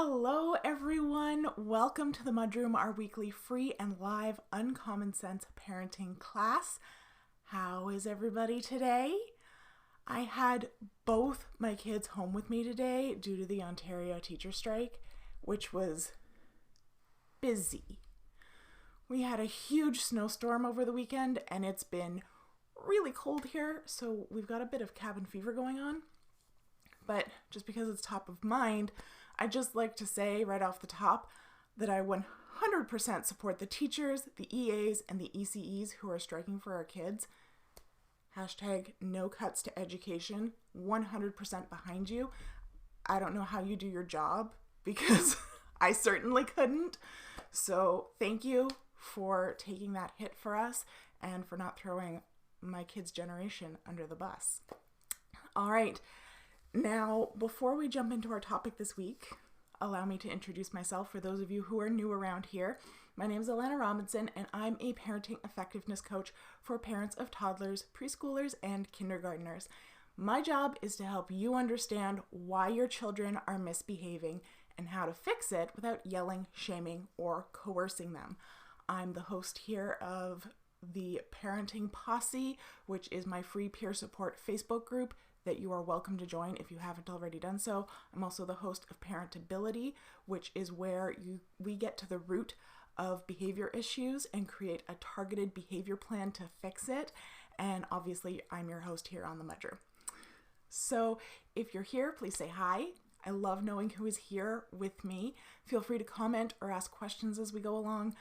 Hello everyone, welcome to the MudRoom, our weekly free and live uncommon sense parenting class. How is everybody today? I had both my kids home with me today due to the Ontario teacher strike, which was busy. We had a huge snowstorm over the weekend and it's been really cold here, so we've got a bit of cabin fever going on. But just because it's top of mind, I'd just like to say right off the top that I 100% support the teachers, the EAs, and the ECEs who are striking for our kids. Hashtag no cuts to education, 100% behind you. I don't know how you do your job because I certainly couldn't. So thank you for taking that hit for us and for not throwing my kids' generation under the bus. All right. Now, before we jump into our topic this week, allow me to introduce myself for those of you who are new around here. My name is Allana Robinson, and I'm a parenting effectiveness coach for parents of toddlers, preschoolers, and kindergartners. My job is to help you understand why your children are misbehaving and how to fix it without yelling, shaming, or coercing them. I'm the host here of the Parenting Posse, which is my free peer support Facebook group that you are welcome to join if you haven't already done so. I'm also the host of Parentability, which is where we get to the root of behavior issues and create a targeted behavior plan to fix it. And obviously, I'm your host here on the MudRoom. So if you're here, please say hi. I love knowing who is here with me. Feel free to comment or ask questions as we go along.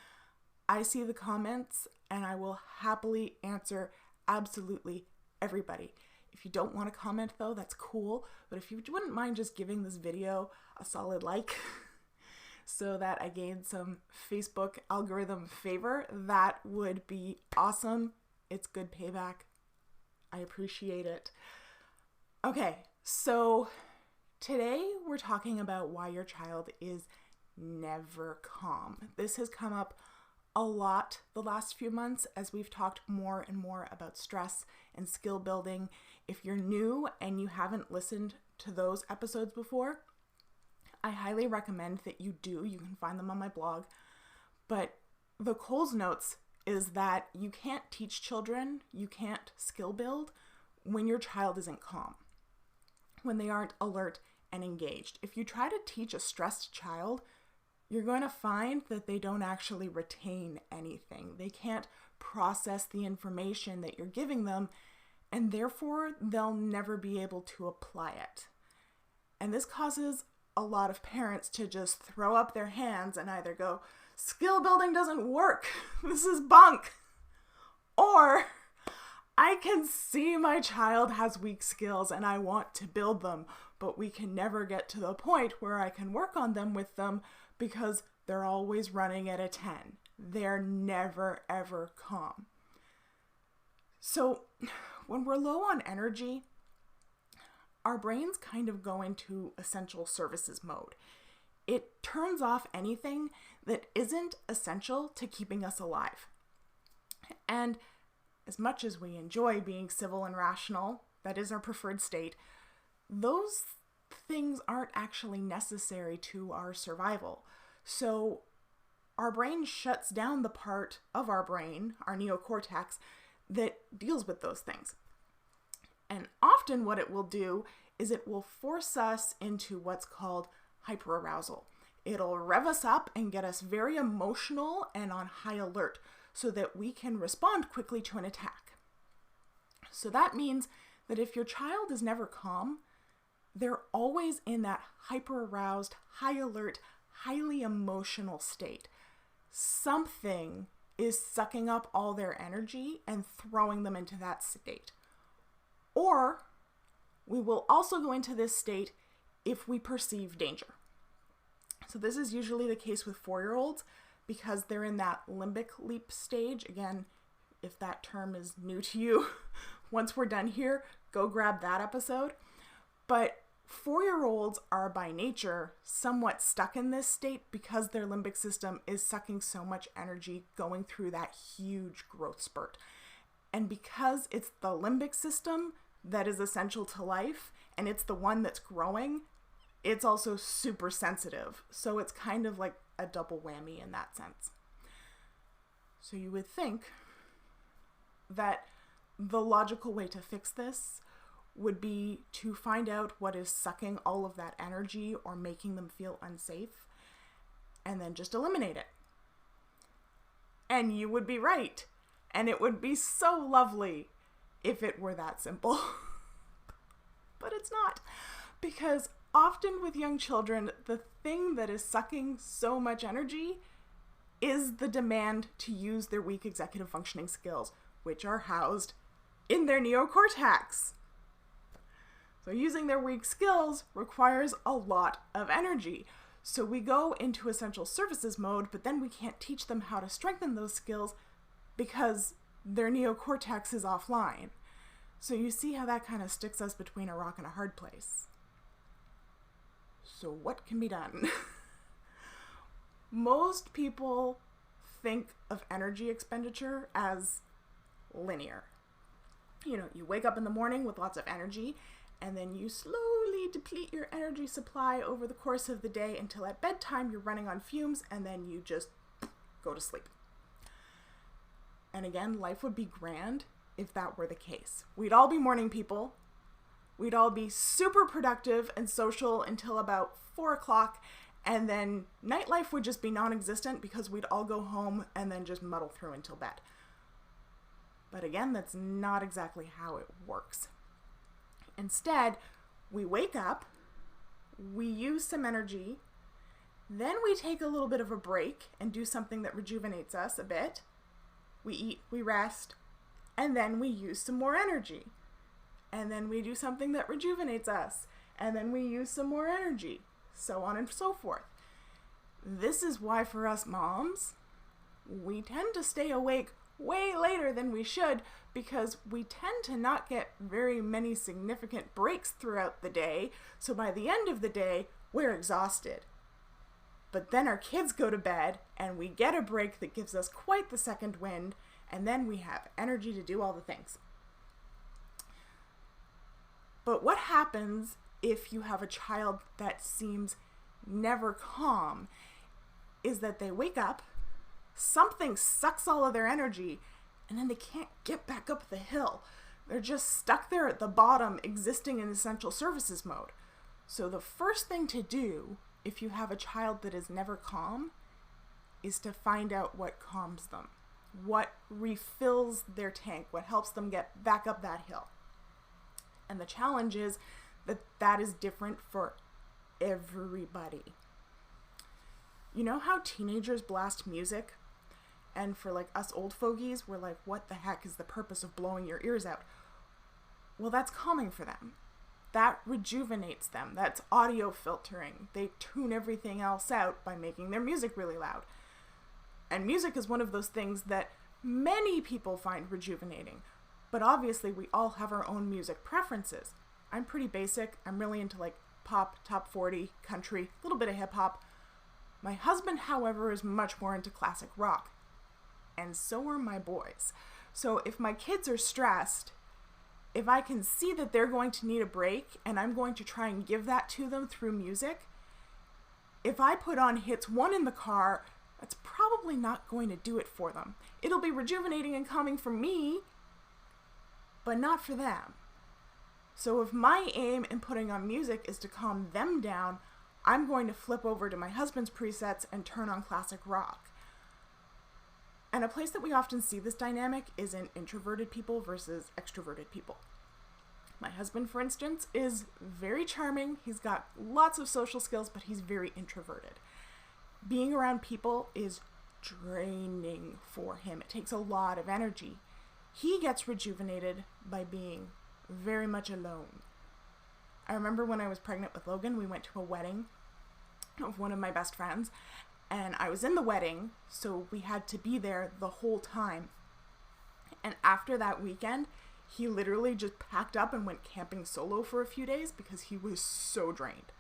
I see the comments and I will happily answer absolutely everybody. If you don't want to comment though, that's cool. But if you wouldn't mind just giving this video a solid like so that I gain some Facebook algorithm favor, that would be awesome. It's good payback. I appreciate it. Okay, so today we're talking about why your child is never calm. This has come up a lot the last few months as we've talked more and more about stress and skill building. If you're new and you haven't listened to those episodes before, I highly recommend that you do. You can find them on my blog. But the Coles Notes is that you can't teach children, you can't skill build when your child isn't calm, when they aren't alert and engaged. If you try to teach a stressed child, you're going to find that they don't actually retain anything. They can't process the information that you're giving them, and therefore they'll never be able to apply it. And this causes a lot of parents to just throw up their hands and either go, skill building doesn't work, this is bunk, or I can see my child has weak skills and I want to build them, but we can never get to the point where I can work on them with them because they're always running at a 10. They're never, ever calm. So when we're low on energy, our brains kind of go into essential services mode. It turns off anything that isn't essential to keeping us alive. And as much as we enjoy being civil and rational, that is our preferred state, those things aren't actually necessary to our survival. So our brain shuts down the part of our brain, our neocortex, that deals with those things. And often what it will do is it will force us into what's called hyperarousal. It'll rev us up and get us very emotional and on high alert so that we can respond quickly to an attack. So that means that if your child is never calm, they're always in that hyper-aroused, high alert, highly emotional state. Something is sucking up all their energy and throwing them into that state. Or we will also go into this state if we perceive danger. So this is usually the case with 4-year-olds because they're in that limbic leap stage. Again, if that term is new to you, once we're done here, go grab that episode. But 4-year-olds are by nature somewhat stuck in this state because their limbic system is sucking so much energy going through that huge growth spurt. And because it's the limbic system that is essential to life and it's the one that's growing, it's also super sensitive. So it's kind of like a double whammy in that sense. So you would think that the logical way to fix this would be to find out what is sucking all of that energy or making them feel unsafe, and then just eliminate it. And you would be right. And it would be so lovely if it were that simple. But it's not. Because often with young children, the thing that is sucking so much energy is the demand to use their weak executive functioning skills, which are housed in their neocortex. So using their weak skills requires a lot of energy. So we go into essential services mode, but then we can't teach them how to strengthen those skills because their neocortex is offline. So you see how that kind of sticks us between a rock and a hard place. So what can be done? Most people think of energy expenditure as linear. You know, you wake up in the morning with lots of energy, and then you slowly deplete your energy supply over the course of the day until at bedtime you're running on fumes, and then you just go to sleep. And again, life would be grand if that were the case. We'd all be morning people. We'd all be super productive and social until about 4 o'clock, and then nightlife would just be non-existent because we'd all go home and then just muddle through until bed. But again, that's not exactly how it works. Instead, we wake up, we use some energy, then we take a little bit of a break and do something that rejuvenates us a bit. We eat, we rest, and then we use some more energy. And then we do something that rejuvenates us, and then we use some more energy, so on and so forth. This is why for us moms, we tend to stay awake way later than we should because we tend to not get very many significant breaks throughout the day. So by the end of the day, we're exhausted. But then our kids go to bed and we get a break that gives us quite the second wind, and then we have energy to do all the things. But what happens if you have a child that seems never calm is that they wake up, something sucks all of their energy, and then they can't get back up the hill. They're just stuck there at the bottom, existing in essential services mode. So the first thing to do, if you have a child that is never calm, is to find out what calms them, what refills their tank, what helps them get back up that hill. And the challenge is that that is different for everybody. You know how teenagers blast music? And for like us old fogies, we're like, what the heck is the purpose of blowing your ears out? Well, that's calming for them. That rejuvenates them. That's audio filtering. They tune everything else out by making their music really loud. And music is one of those things that many people find rejuvenating. But obviously we all have our own music preferences. I'm pretty basic. I'm really into like pop, top 40, country, a little bit of hip hop. My husband, however, is much more into classic rock. And so are my boys. So if my kids are stressed, if I can see that they're going to need a break and I'm going to try and give that to them through music, if I put on hits 1 in the car, that's probably not going to do it for them. It'll be rejuvenating and calming for me, but not for them. So if my aim in putting on music is to calm them down, I'm going to flip over to my husband's presets and turn on classic rock. And a place that we often see this dynamic is in introverted people versus extroverted people. My husband, for instance, is very charming. He's got lots of social skills, but he's very introverted. Being around people is draining for him. It takes a lot of energy. He gets rejuvenated by being very much alone. I remember when I was pregnant with Logan, we went to a wedding of one of my best friends, and I was in the wedding, so we had to be there the whole time. And after that weekend, he literally just packed up and went camping solo for a few days because he was so drained.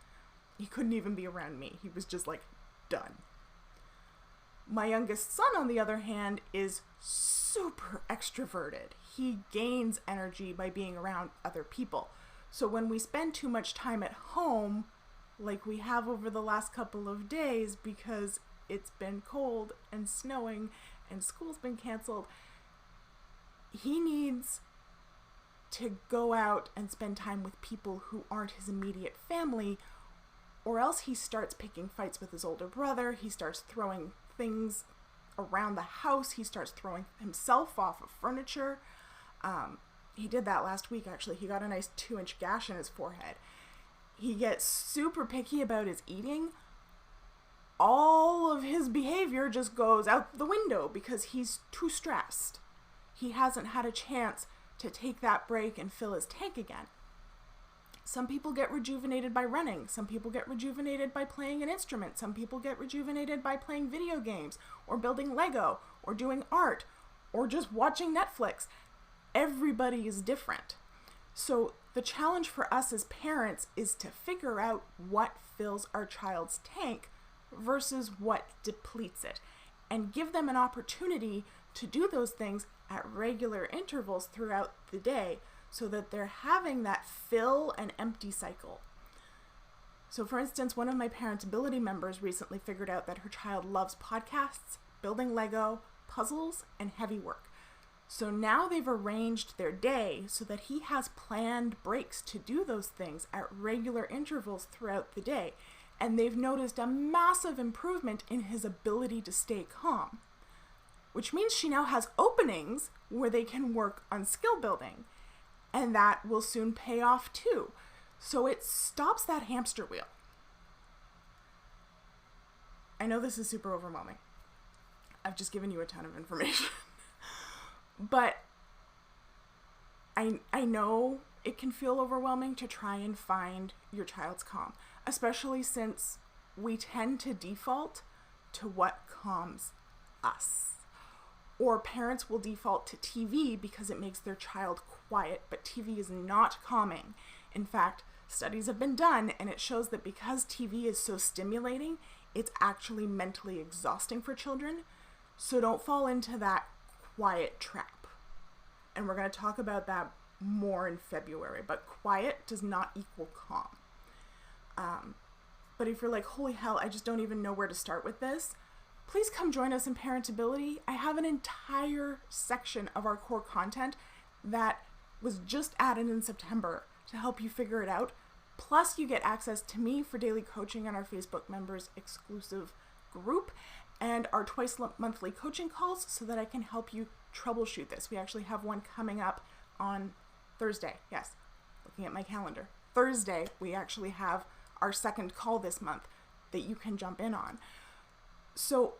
He couldn't even be around me. He was just like, done. My youngest son, on the other hand, is super extroverted. He gains energy by being around other people. So when we spend too much time at home, like we have over the last couple of days because it's been cold and snowing and school's been canceled, he needs to go out and spend time with people who aren't his immediate family, or else he starts picking fights with his older brother. He starts throwing things around the house. He starts throwing himself off of furniture. He did that last week, actually. He got a nice 2-inch gash in his forehead. He gets super picky about his eating. All of his behavior just goes out the window because he's too stressed. He hasn't had a chance to take that break and fill his tank again. Some people get rejuvenated by running. Some people get rejuvenated by playing an instrument. Some people get rejuvenated by playing video games or building Lego or doing art or just watching Netflix. Everybody is different. So the challenge for us as parents is to figure out what fills our child's tank versus what depletes it, and give them an opportunity to do those things at regular intervals throughout the day so that they're having that fill and empty cycle. So for instance, one of my Parentability members recently figured out that her child loves podcasts, building Lego, puzzles, and heavy work. So now they've arranged their day so that he has planned breaks to do those things at regular intervals throughout the day. And they've noticed a massive improvement in his ability to stay calm, which means she now has openings where they can work on skill building, and that will soon pay off too. So it stops that hamster wheel. I know this is super overwhelming. I've just given you a ton of information. But I know it can feel overwhelming to try and find your child's calm, especially since we tend to default to what calms us. Or parents will default to TV because it makes their child quiet, but TV is not calming. In fact, studies have been done and it shows that because TV is so stimulating, it's actually mentally exhausting for children. So don't fall into that quiet trap. And we're going to talk about that more in February, but quiet does not equal calm. But if you're like, holy hell, I just don't even know where to start with this, please come join us in Parentability. I have an entire section of our core content that was just added in September to help you figure it out. Plus you get access to me for daily coaching on our Facebook members exclusive group and our twice monthly coaching calls so that I can help you troubleshoot this. We actually have one coming up on Thursday. Yes, looking at my calendar. Thursday, we actually have our second call this month that you can jump in on. So,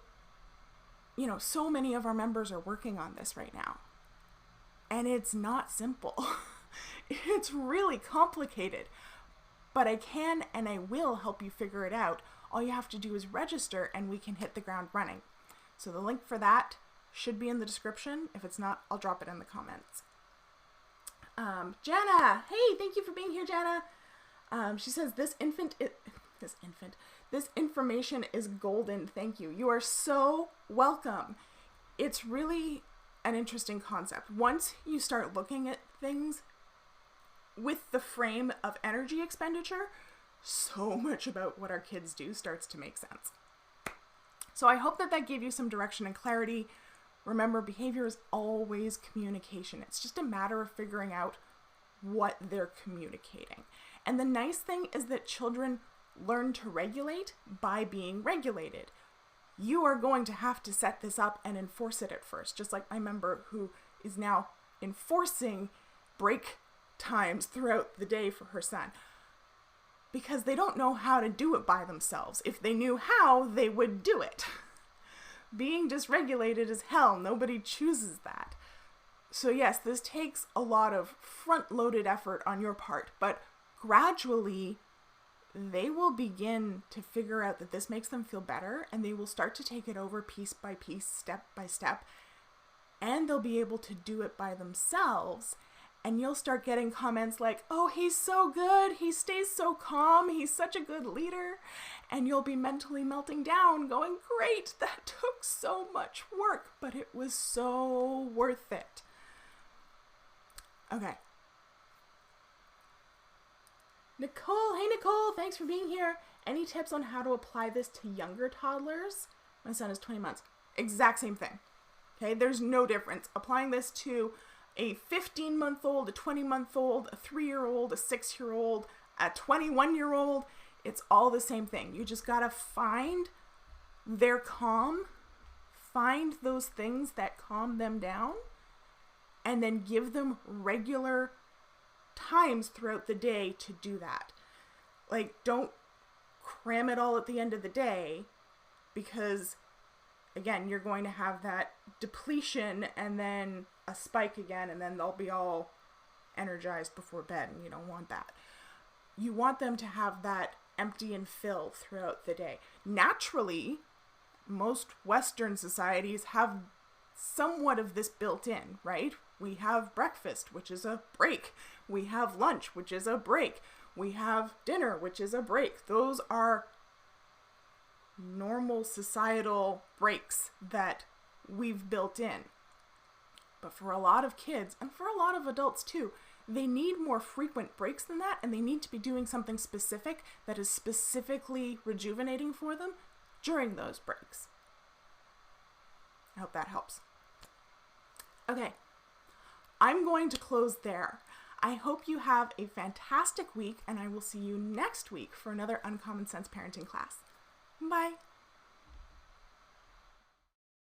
so many of our members are working on this right now. And it's not simple. It's really complicated. But I can and I will help you figure it out. All you have to do is register and we can hit the ground running. So the link for that should be in the description. If it's not, I'll drop it in the comments. Jana, hey, thank you for being here, Jana. She says, this information is golden. Thank you. You are so welcome. It's really an interesting concept. Once you start looking at things with the frame of energy expenditure, so much about what our kids do starts to make sense. So I hope that gave you some direction and clarity. Remember, behavior is always communication. It's just a matter of figuring out what they're communicating. And the nice thing is that children learn to regulate by being regulated. You are going to have to set this up and enforce it at first, just like my member who is now enforcing break times throughout the day for her son, because they don't know how to do it by themselves. If they knew how, they would do it. Being dysregulated is hell. Nobody chooses that. So yes, this takes a lot of front-loaded effort on your part, but gradually they will begin to figure out that this makes them feel better, and they will start to take it over piece by piece, step by step, and they'll be able to do it by themselves. And you'll start getting comments like, oh, he's so good, he stays so calm, he's such a good leader. And you'll be mentally melting down going, great, that took so much work, but it was so worth it. Okay. Nicole, hey Nicole, thanks for being here. any tips on how to apply this to younger toddlers? My son is 20 months. Exact same thing. Okay, there's no difference. Applying this to a 15-month-old, a 20-month-old, a 3-year-old, a 6-year-old, a 21-year-old, it's all the same thing. You just gotta find their calm, find those things that calm them down, and then give them regular times throughout the day to do that. Like, don't cram it all at the end of the day, because again, you're going to have that depletion and then a spike again, and then they'll be all energized before bed, and you don't want that. You want them to have that empty and fill throughout the day. Naturally, most Western societies have somewhat of this built in, right? We have breakfast, which is a break. We have lunch, which is a break. We have dinner, which is a break. Those are normal societal breaks that we've built in. But for a lot of kids, and for a lot of adults too, they need more frequent breaks than that, and they need to be doing something specific that is specifically rejuvenating for them during those breaks. I hope that helps. Okay, I'm going to close there. I hope you have a fantastic week, and I will see you next week for another Uncommon Sense parenting class. Bye.